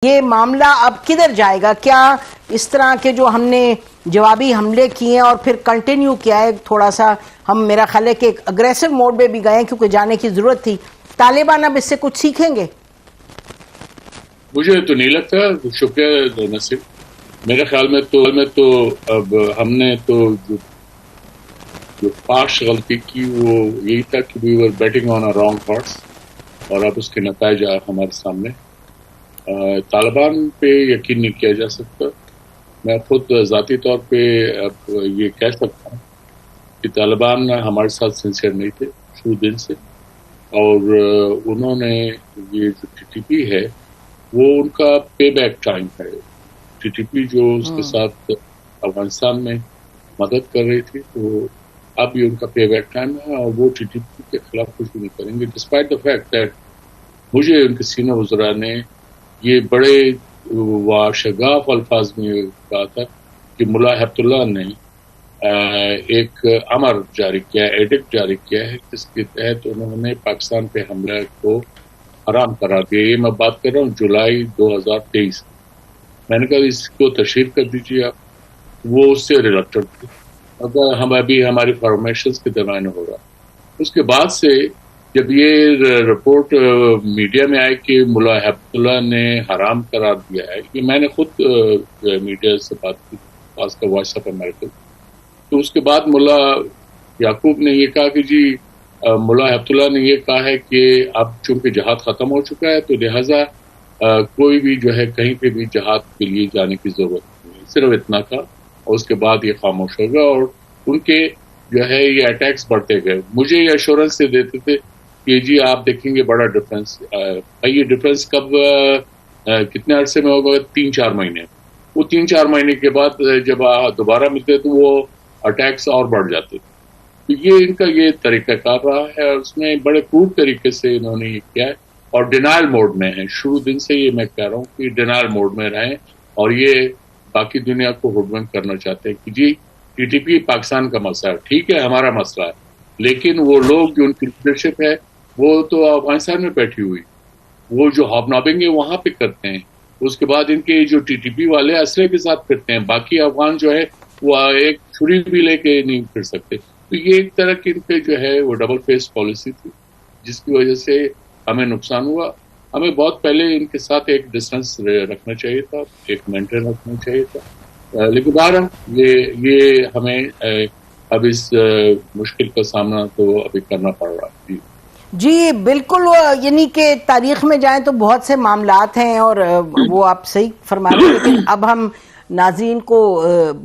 یہ معاملہ اب کدھر جائے گا؟ کیا اس طرح کے جو ہم نے جوابی حملے کیے ہیں اور پھر کنٹینیو کیا ہے، تھوڑا سا ہم میرا خیال ہے کہ ایک اگریسو موڈ میں بھی گئے کیونکہ جانے کی ضرورت تھی، طالبان اب اس سے کچھ سیکھیں گے؟ مجھے تو نہیں لگتا. شکریہ نصیر. میرے خیال میں تو اب ہم نے تو جو پاش غلطی کی وہ یہی تھا کہ we were betting on a wrong horse, اور اب اس کے نتائج ہمارے سامنے. طالبان پہ یقین نہیں کیا جا سکتا. میں خود ذاتی طور پہ اب یہ کہہ سکتا ہوں کہ طالبان ہمارے ساتھ سنسیئر نہیں تھے شروع دن سے، اور انہوں نے یہ جو ٹی ٹی پی ہے وہ ان کا پے بیک ٹائم ہے. ٹی ٹی پی جو اس کے ساتھ افغانستان میں مدد کر رہی تھی، تو اب یہ ان کا پے بیک ٹائم ہے، اور وہ ٹی ٹی پی کے خلاف کچھ بھی نہیں کریں گے، ڈسپائٹ دا فیکٹ دیٹ مجھے ان کے سینئر وزراء نے یہ بڑے واشگاف الفاظ میں کہا تھا کہ ملا ہیبت اللہ نے ایک امر جاری کیا ہے، ایڈکٹ جاری کیا ہے، جس کے تحت انہوں نے پاکستان پہ حملہ کو حرام قرار دیا. یہ میں بات کر رہا ہوں جولائی 2023. میں نے کہا اس کو تشہیر کر دیجیے آپ. وہ اس سے ریلیکٹڈ تھے، اگر ہم ابھی ہماری فارمیشنز کے درمیان ہو رہا. اس کے بعد سے جب یہ رپورٹ میڈیا میں آئی کہ ملا ہیبت اللہ نے حرام قرار دیا ہے، یہ میں نے خود میڈیا سے بات کی، خاص کر وائس آف امریکہ. تو اس کے بعد ملا یعقوب نے یہ کہا کہ جی ملا ہیبت اللہ نے یہ کہا ہے کہ اب چونکہ جہاد ختم ہو چکا ہے تو لہٰذا کوئی بھی جو ہے کہیں پہ بھی جہاد کے لیے جانے کی ضرورت نہیں. صرف اتنا تھا، اور اس کے بعد یہ خاموش ہوگا. اور ان کے جو ہے یہ اٹیکس بڑھتے گئے. مجھے یہ ایشورنس سے دیتے تھے کہ جی آپ دیکھیں گے بڑا ڈفرینس. یہ ڈفرینس کب کتنے عرصے میں ہوگا؟ 3-4 مہینے. وہ 3-4 مہینے کے بعد جب دوبارہ ملتے تو وہ اٹیکس اور بڑھ جاتے. تو یہ ان کا یہ طریقہ کار رہا ہے، اور اس میں بڑے خوب طریقے سے انہوں نے یہ کیا ہے، اور ڈینائل موڈ میں ہیں شروع دن سے. یہ میں کہہ رہا ہوں کہ ڈینائل موڈ میں رہیں، اور یہ باقی دنیا کو ہوڈمنٹ کرنا چاہتے ہیں کہ جی ٹی ٹی پی پاکستان کا مسئلہ ہے، ٹھیک ہے ہمارا مسئلہ ہے، لیکن وہ لوگ جو ان کی لیڈرشپ ہے وہ تو افغانستان میں بیٹھی ہوئی، وہ جو ہاب نابنگ ہے وہاں پہ کرتے ہیں. اس کے بعد ان کے جو ٹی ٹی پی والے اسلحے کے ساتھ پھرتے ہیں، باقی افغان جو ہے وہ ایک چھری بھی لے کے نہیں پھر سکتے. تو یہ ایک طرح کی ان پہ جو ہے وہ ڈبل فیس پالیسی تھی، جس کی وجہ سے ہمیں نقصان ہوا. ہمیں بہت پہلے ان کے ساتھ ایک ڈسٹینس رکھنا چاہیے تھا، ایک مینٹین رکھنا چاہیے تھا، لیکن بہرحال یہ ہمیں اب اس مشکل کا سامنا تو ابھی کرنا پڑ رہا ہے. جی بالکل، یعنی کہ تاریخ میں جائیں تو بہت سے معاملات ہیں، اور وہ آپ صحیح فرما رہے ہیں، لیکن اب ہم ناظرین کو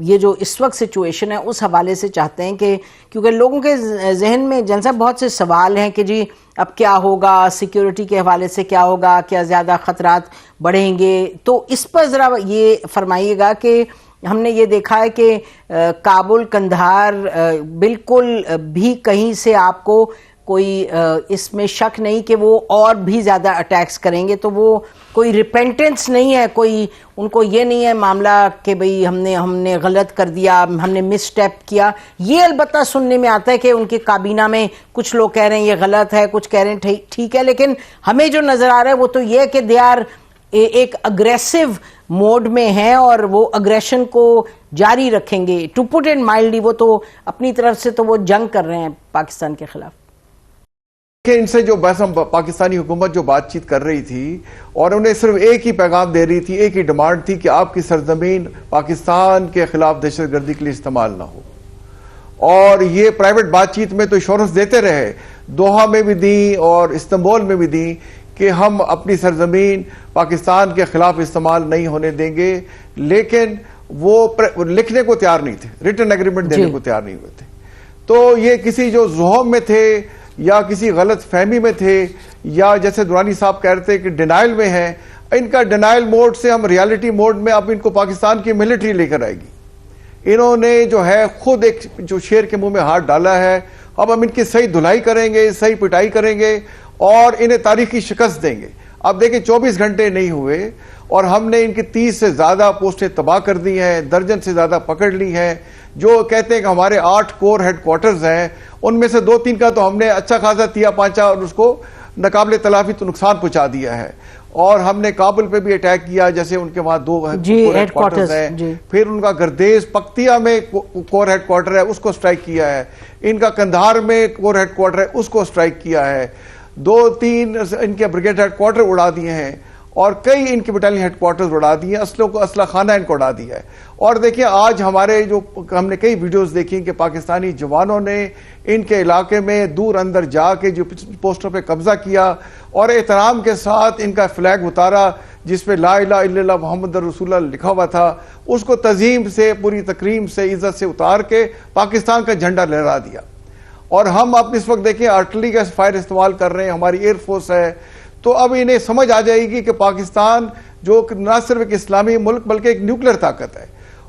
یہ جو اس وقت سچویشن ہے اس حوالے سے چاہتے ہیں کہ کیونکہ لوگوں کے ذہن میں جنسا بہت سے سوال ہیں کہ جی اب کیا ہوگا، سیکیورٹی کے حوالے سے کیا ہوگا، کیا زیادہ خطرات بڑھیں گے. تو اس پر ذرا یہ فرمائیے گا کہ ہم نے یہ دیکھا ہے کہ کابل، قندھار بالکل بھی کہیں سے آپ کو کوئی اس میں شک نہیں کہ وہ اور بھی زیادہ اٹیکس کریں گے. تو وہ کوئی ریپینٹنس نہیں ہے، کوئی ان کو یہ نہیں ہے معاملہ کہ بھئی ہم نے غلط کر دیا، ہم نے مس اسٹیپ کیا. یہ البتہ سننے میں آتا ہے کہ ان کی کابینہ میں کچھ لوگ کہہ رہے ہیں یہ غلط ہے، کچھ کہہ رہے ہیں ٹھیک ہے، لیکن ہمیں جو نظر آ رہا ہے وہ تو یہ ہے کہ دے آر ایک اگریسو موڈ میں ہیں، اور وہ اگریشن کو جاری رکھیں گے. ٹو پٹ اٹ مائلڈلی، وہ تو اپنی طرف سے تو وہ جنگ کر رہے ہیں پاکستان کے خلاف. کہ ان سے جو پاکستانی حکومت جو بات چیت کر رہی تھی، اور انہیں صرف ایک ہی پیغام دے رہی تھی، ایک ہی ڈیمانڈ تھی کہ آپ کی سرزمین پاکستان کے خلاف دہشت گردی کے لیے استعمال نہ ہو. اور یہ پرائیویٹ بات چیت میں تو ایشورنس دیتے رہے، دوحہ میں بھی دیں اور استنبول میں بھی دیں کہ ہم اپنی سرزمین پاکستان کے خلاف استعمال نہیں ہونے دیں گے، لیکن وہ لکھنے کو تیار نہیں تھے، ریٹن ایگریمنٹ دینے کو تیار نہیں ہوئے تھے. تو یہ کسی جو زہم میں تھے یا کسی غلط فہمی میں تھے، یا جیسے دورانی صاحب کہہ رہے تھے کہ ڈینائل میں ہیں. ان کا ڈینائل موڈ سے ہم ریالٹی موڈ میں اب ان کو پاکستان کی ملٹری لے کر آئے گی. انہوں نے جو ہے خود ایک جو شیر کے منہ میں ہاتھ ڈالا ہے. اب ہم ان کی صحیح دھلائی کریں گے، صحیح پٹائی کریں گے، اور انہیں تاریخی شکست دیں گے. اب دیکھیں 24 گھنٹے نہیں ہوئے اور ہم نے ان کی 30 سے زیادہ پوسٹیں تباہ کر دی ہیں، درجن سے زیادہ پکڑ لی ہیں. جو کہتے ہیں کہ ہمارے 8 کور ہیڈ کوارٹرز ہیں، ان میں سے 2-3 کا تو ہم نے اچھا خاصا تیا پانچا اور اس کو ناقابل تلافی تو نقصان پہنچا دیا ہے. اور ہم نے کابل پہ بھی اٹیک کیا، جیسے ان کے وہاں 2 ہیڈ کوارٹرز ہیں. پھر ان کا گردیز پختیا میں کور ہیڈ کوارٹر ہے، اس کو سٹرائک کیا ہے. ان کا کندھار میں کور ہیڈ کوارٹر ہے، اس کو سٹرائک کیا ہے. 2-3 ان کے بریگیڈ ہیڈ کوارٹر اڑا دیے ہیں، اور کئی ان کے بٹالین ہیڈ کوارٹرز اڑا دیے ہیں. اسلحہ خانہ ان کو اڑا دیا ہے. اور دیکھیں آج ہمارے ہم نے کئی ویڈیوز دیکھی کہ پاکستانی جوانوں نے ان کے علاقے میں دور اندر جا کے جو پوسٹوں پہ قبضہ کیا اور احترام کے ساتھ ان کا فلیگ اتارا جس پہ لا الہ الا اللہ محمد رسول اللہ لکھا ہوا تھا. اس کو تعظیم سے، پوری تکریم سے، عزت سے اتار کے پاکستان کا جھنڈا لہرا دیا. اور ہم اب اس وقت دیکھیں آرٹلری کا فائر استعمال کر رہے ہیں، ہماری ایئر فورس ہے. تو اب انہیں سمجھ آ جائے گی کہ پاکستان جو نہ صرف ایک اسلامی ملک بلکہ ایک نیوکلیر طاقت ہے،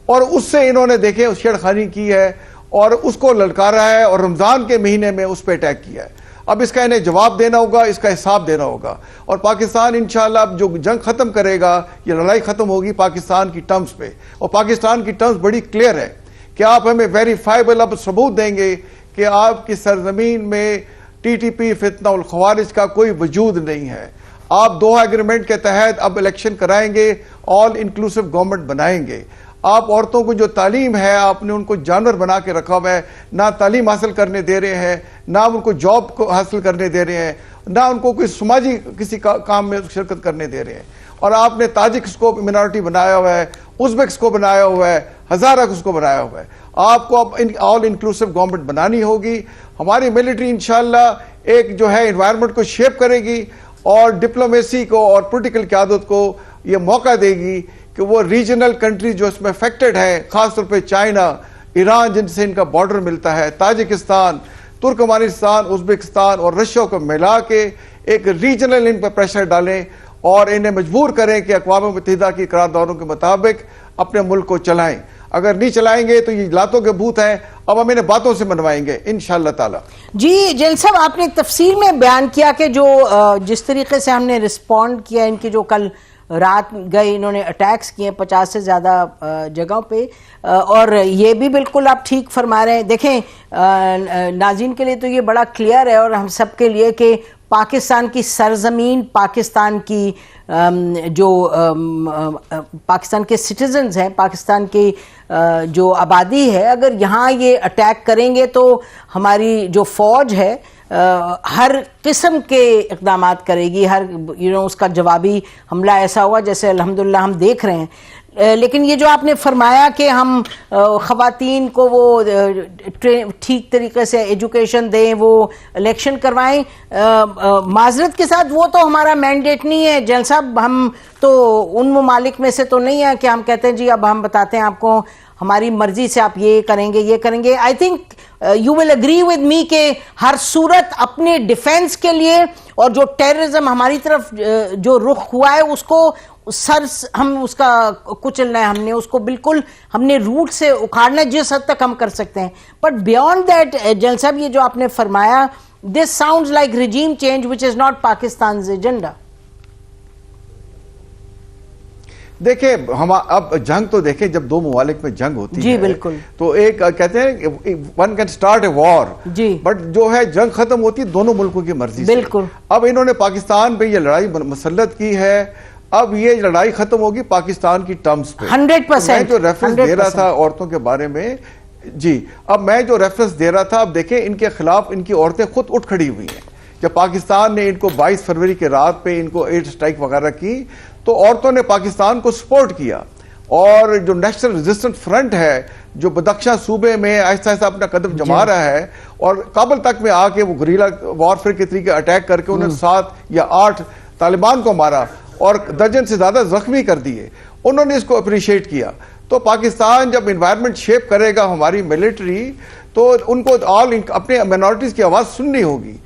اور اس سے انہوں نے دیکھیں چھیڑخانی کی ہے اور اس کو للکارا ہے، اور رمضان کے مہینے میں اس پہ اٹیک کیا ہے. اب اس کا انہیں جواب دینا ہوگا، اس کا حساب دینا ہوگا. اور پاکستان انشاءاللہ اب جو جنگ ختم کرے گا، یہ لڑائی ختم ہوگی پاکستان کی ٹرمز پہ. اور پاکستان کی ٹرمز بڑی کلیئر ہے کہ آپ ہمیں ویریفائبل اب ثبوت دیں گے کہ آپ کی سرزمین میں ٹی ٹی پی فتنہ الخوارج کا کوئی وجود نہیں ہے. آپ دوحہ ایگریمنٹ کے تحت اب الیکشن کرائیں گے، آل انکلوسیو گورنمنٹ بنائیں گے. آپ عورتوں کو جو تعلیم ہے آپ نے ان کو جانور بنا کے رکھا ہوا ہے، نہ تعلیم حاصل کرنے دے رہے ہیں، نہ ان کو جاب کو حاصل کرنے دے رہے ہیں، نہ ان کو کوئی سماجی کسی کام میں شرکت کرنے دے رہے ہیں. اور آپ نے تاجکس کو منارٹی بنایا ہوا ہے، ازبکس کو بنایا ہوا ہے، ہزارہ کو بنایا ہوا ہے. آپ کو اب آل انکلوسیو گورنمنٹ بنانی ہوگی. ہماری ملٹری انشاءاللہ ایک جو ہے انوائرمنٹ کو شیپ کرے گی اور ڈپلومیسی کو اور پولیٹیکل قیادت کو یہ موقع دے گی کہ وہ ریجنل کنٹریز جو اس میں افیکٹڈ ہیں، خاص طور پہ چائنا، ایران جن سے ان کا بارڈر ملتا ہے، تاجکستان، ترکمانستان، ازبکستان اور رشیا کو ملا کے ایک ریجنل ان پر پریشر ڈالیں اور انہیں مجبور کریں کہ اقوام متحدہ کی قراردادوں کے مطابق اپنے ملک کو چلائیں. اگر نہیں چلائیں گے تو یہ لاتوں کے بھوت ہیں، اب ہم انہیں باتوں سے منوائیں گے انشاءاللہ تعالی. جی جیل صاحب، آپ نے تفصیل میں بیان کیا کہ جو جس طریقے سے ہم نے رسپونڈ کیا، ان کی جو کل رات گئے انہوں نے اٹیکس کیے 50 سے زیادہ جگہوں پہ، اور یہ بھی بالکل آپ ٹھیک فرما رہے ہیں. دیکھیں ناظرین کے لیے تو یہ بڑا کلیئر ہے اور ہم سب کے لیے کہ پاکستان کی سرزمین، پاکستان کی جو پاکستان کے سٹیزنز ہیں، پاکستان کی جو آبادی ہے، اگر یہاں یہ اٹیک کریں گے تو ہماری جو فوج ہے ہر قسم کے اقدامات کرے گی. ہر اس کا جوابی حملہ ایسا ہوا جیسے الحمدللہ ہم دیکھ رہے ہیں. لیکن یہ جو آپ نے فرمایا کہ ہم خواتین کو وہ ٹھیک طریقے سے ایجوکیشن دیں، وہ الیکشن کروائیں، معذرت کے ساتھ وہ تو ہمارا مینڈیٹ نہیں ہے جنرل صاحب. ہم تو ان ممالک میں سے تو نہیں ہے کہ ہم کہتے ہیں جی اب ہم بتاتے ہیں آپ کو ہماری مرضی سے آپ یہ کریں گے یہ کریں گے. I think you will agree with me کہ ہر صورت اپنے ڈیفینس کے لیے اور جو ٹیررزم ہماری طرف جو رخ ہوا ہے اس کو ہم اس کا کچلنا ہے، ہم نے اس کو بالکل ہم نے روٹ سے اکھاڑنا ہے جس حد تک ہم کر سکتے ہیں. بٹ بیونڈ دیٹ جنرل صاحب، یہ جو آپ نے فرمایا this sounds like regime change which is not Pakistan's agenda. دیکھیں ہم اب جنگ تو دیکھیں جب دو ممالک میں جنگ ہوتی ہے، جی بالکل، تو ایک کہتے ہیں one can start a war, جی بٹ جو ہے جنگ ختم ہوتی دونوں ملکوں کی مرضی سے. بالکل. اب انہوں نے پاکستان پہ یہ لڑائی مسلط کی ہے، اب یہ لڑائی ختم ہوگی پاکستان کی ٹرمز پہ. 100%. میں جو ریفرنس دے رہا تھا عورتوں کے بارے میں، جی اب میں جو ریفرنس دے رہا تھا، اب دیکھیں ان کے خلاف ان کی عورتیں خود اٹھ کھڑی ہوئی ہیں. جب پاکستان نے ان کو 22 فروری کے رات پہ ان کو ایئر سٹرائک وغیرہ کی تو عورتوں نے پاکستان کو سپورٹ کیا. اور جو نیشنل ریزسٹنٹ فرنٹ ہے جو بدخشاں صوبے میں آہستہ آہستہ اپنا قدم جما رہا ہے، اور کابل تک میں آ کے وہ گریلا وارفیئر کے طریقے اٹیک کر کے انہوں نے 7 یا 8 طالبان کو مارا اور درجن سے زیادہ زخمی کر دیے، انہوں نے اس کو اپریشیٹ کیا. تو پاکستان جب انوائرمنٹ شیپ کرے گا ہماری ملٹری، تو ان کو اپنے مائنورٹیز کی آواز سننی ہوگی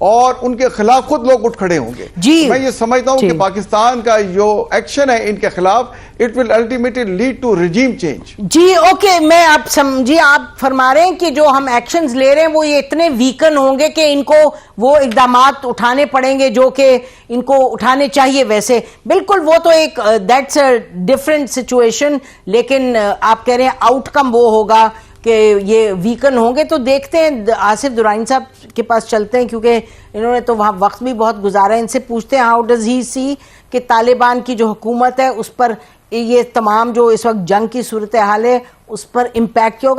اور ان کے خلاف خود لوگ اٹھ کھڑے ہوں گے. جی میں یہ سمجھتا ہوں کہ پاکستان کا جو ایکشن ہے ان کے خلاف it will ultimately lead to regime change. جی اوکے، میں آپ سمجھیے آپ فرما رہے ہیں کہ جو ہم ایکشنز لے رہے ہیں وہ یہ اتنے ویکن ہوں گے کہ ان کو وہ اقدامات اٹھانے پڑیں گے جو کہ ان کو اٹھانے چاہیے. ویسے بالکل وہ تو ایک دیٹس اے ڈفرینٹ سچویشن، لیکن آپ کہہ رہے ہیں آؤٹ کم وہ ہوگا کہ یہ ویکن ہوں گے. تو دیکھتے ہیں آصف درانی صاحب کے پاس چلتے ہیں کیونکہ انہوں نے تو وہاں وقت بھی بہت گزارا ہے. ان سے پوچھتے ہیں ہاؤ ڈز ہی سی کہ طالبان کی جو حکومت ہے اس پر یہ تمام جو اس وقت جنگ کی صورتحال ہے اس پر امپیکٹ کیا ہوگا.